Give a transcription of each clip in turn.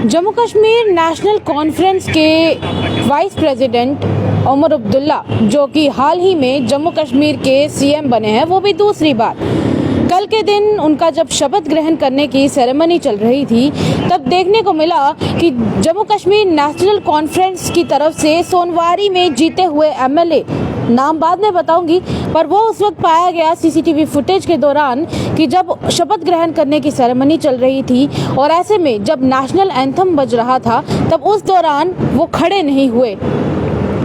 Jammu Kashmir national conference के vice president Omar Abdullah, जो कि हाल ही में जम्मू कश्मीर के सीएम बने हैं, वो भी दूसरी बार। कल के दिन उनका जब शपथ ग्रहण करने की सेरेमनी चल रही थी, तब देखने को मिला कि जम्मू कश्मीर नेशनल कॉन्फ्रेंस की तरफ से सोनवारी में जीते हुए एमएलए, नाम बाद में बताऊंगी, पर वो उस वक्त पाया गया सीसीटीवी फुटेज के दौरान कि जब शपथ ग्रहण करने की सेरेमनी चल रही थी और ऐसे में जब नेशनल एंथम बज रहा था, तब उस दौरान वो खड़े नहीं हुए।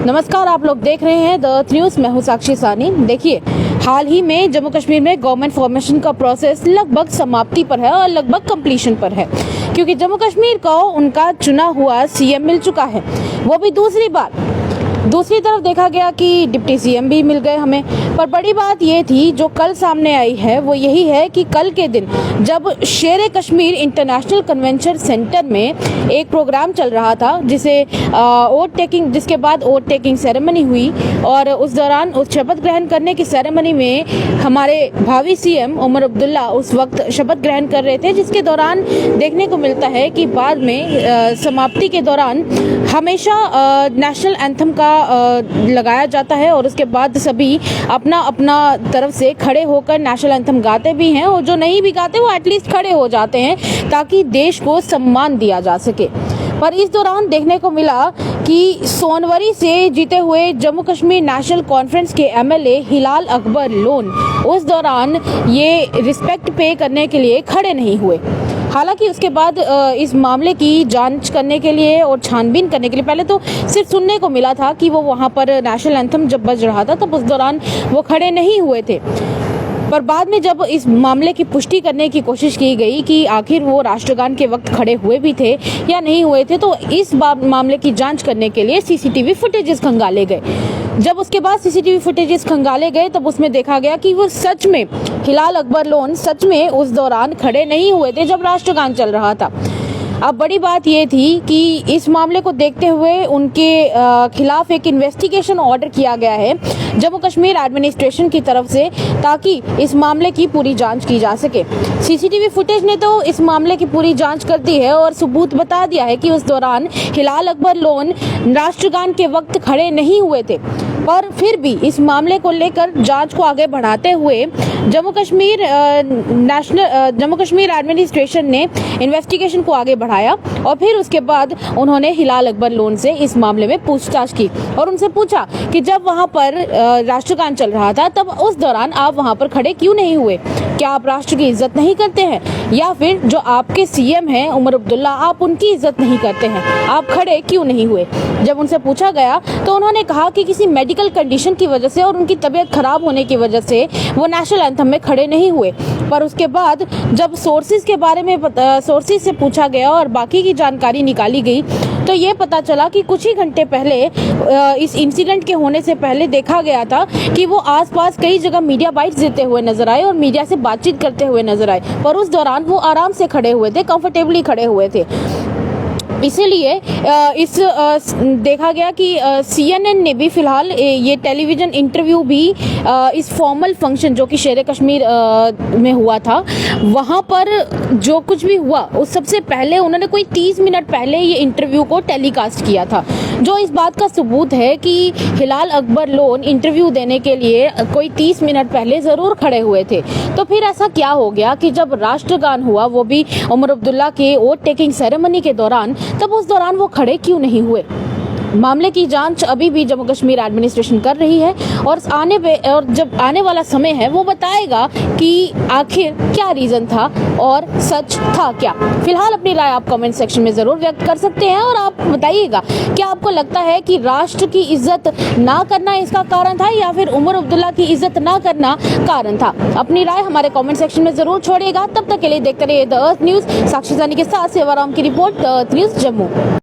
नमस्कार, आप लोग देख रहे हैं द अर्थ न्यूज़। मैं हूं साक्षी सानी। देखिए, हाल ही में जम्मू कश्मीर में गवर्नमेंट फॉर्मेशन का प्रोसेस लगभग समाप्ति पर है और लगभग कंप्लीशन पर है, क्योंकि जम्मू कश्मीर को उनका चुना हुआ सीएम मिल चुका है, वो भी दूसरी बार। दूसरी तरफ देखा गया कि डिप्टी सीएम भी मिल गए हमें। पर बड़ी बात ये थी जो कल सामने आई है, वो यही है कि कल के दिन जब शेर कश्मीर इंटरनेशनल कन्वेंशन सेंटर में एक प्रोग्राम चल रहा था, जिसके बाद ओट टेकिंग सेरेमनी हुई, और उस दौरान उस शपथ ग्रहण करने की सेरेमनी में हमारे भावी सीएम उमर अब्दुल्ला उस वक्त शपथ ग्रहण कर रहे थे, जिसके दौरान देखने को मिलता है कि बाद में समाप्ति के दौरान हमेशा नेशनल एंथम का लगाया जाता है और उसके बाद सभी अपना अपना तरफ से खड़े होकर नेशनल एंथम गाते भी हैं, और जो नहीं भी गाते वो एटलीस्ट खड़े हो जाते हैं ताकि देश को सम्मान दिया जा सके। पर इस दौरान देखने को मिला कि सोनवरी से जीते हुए जम्मू कश्मीर नेशनल कॉन्फ्रेंस के एमएलए हिलाल अकबर लोन उस दौरान ये रिस्पेक्ट पे करने के लिए खड़े नहीं हुए। हालांकि उसके बाद इस मामले की जांच करने के लिए और छानबीन करने के लिए पहले तो सिर्फ सुनने को मिला था कि वो वहाँ पर नेशनल एंथम जब बज रहा था तब उस दौरान वो खड़े नहीं हुए थे, पर बाद में जब इस मामले की पुष्टि करने की कोशिश की गई कि आखिर वो राष्ट्रगान के वक्त खड़े हुए भी थे या नहीं हुए थे, तो इस मामले की जांच करने के लिए सीसीटीवी फुटेजेस खंगाले गए। जब उसके बाद सीसीटीवी फुटेजेस खंगाले गए तब उसमें देखा गया कि वो सच में, हिलाल अकबर लोन सच में उस दौरान खड़े नहीं हुए थे जब राष्ट्रगान चल रहा था। अब बड़ी बात ये थी कि इस मामले को देखते हुए उनके खिलाफ एक इन्वेस्टिगेशन ऑर्डर किया गया है जम्मू कश्मीर एडमिनिस्ट्रेशन की तरफ से, ताकि इस मामले की पूरी जांच की जा सके। सीसीटीवी फुटेज ने तो इस मामले की पूरी जांच कर दी है और सबूत बता दिया है कि उस दौरान हिलाल अकबर लोन राष्ट्रगान के वक्त खड़े नहीं हुए थे, पर फिर भी इस मामले को लेकर जांच को आगे बढ़ाते हुए जम्मू कश्मीर एडमिनिस्ट्रेशन ने इन्वेस्टिगेशन को आगे बढ़ाया और फिर उसके बाद उन्होंने हिलाल अकबर लोन से इस मामले में पूछताछ की और उनसे पूछा कि जब वहां पर राष्ट्रगान चल रहा था तब उस दौरान आप वहां पर खड़े क्यों नहीं हुए? क्या आप राष्ट्र की इज्जत नहीं करते हैं, या फिर जो आपके सीएम हैं उमर अब्दुल्ला, आप उनकी इज्जत नहीं करते हैं? आप खड़े क्यों नहीं हुए? जब उनसे पूछा गया तो उन्होंने कहा कि किसी मेडिकल कंडीशन की वजह से और उनकी तबीयत खराब होने की वजह से वो नेशनल एंथम में खड़े नहीं हुए। पर उसके बाद जब सोर्सेज के बारे में सोर्सेज से पूछा गया और बाकी की जानकारी निकाली गई, तो ये पता चला कि कुछ ही घंटे पहले इस इंसिडेंट के होने से पहले देखा गया था कि वो आसपास कई जगह मीडिया बाइट्स देते हुए नजर आए और मीडिया से बातचीत करते हुए नजर आए, पर उस दौरान वो आराम से खड़े हुए थे, कंफर्टेबली खड़े हुए थे। इसीलिए देखा गया कि CNN ने भी फिलहाल ये टेलीविज़न इंटरव्यू भी इस फॉर्मल फंक्शन जो कि शेर कश्मीर में हुआ था, वहाँ पर जो कुछ भी हुआ उस सबसे पहले उन्होंने कोई 30 मिनट पहले ये इंटरव्यू को टेलीकास्ट किया था, जो इस बात का सबूत है कि हिलाल अकबर लोन इंटरव्यू देने के लिए कोई 30 मिनट पहले ज़रूर खड़े हुए थे। तो फिर ऐसा क्या हो गया कि जब राष्ट्रगान हुआ, वो भी उमर अब्दुल्ला के वोट टेकिंग सेरेमनी के दौरान, तब उस दौरान वो खड़े क्यों नहीं हुए? मामले की जांच अभी भी जम्मू कश्मीर एडमिनिस्ट्रेशन कर रही है और जब आने वाला समय है वो बताएगा कि आखिर क्या रीजन था और सच था क्या। फिलहाल अपनी राय आप कमेंट सेक्शन में जरूर व्यक्त कर सकते हैं और आप बताइएगा, क्या आपको लगता है कि राष्ट्र की इज्जत ना करना इसका कारण था या फिर उमर अब्दुल्ला की इज्जत ना करना कारण था? अपनी राय हमारे कमेंट सेक्शन में जरूर छोड़िएगा। तब तक के लिए देखते रहिए द अर्थ न्यूज। साक्षी सानी के साथ सेवाराम की report, the earth news Jammu.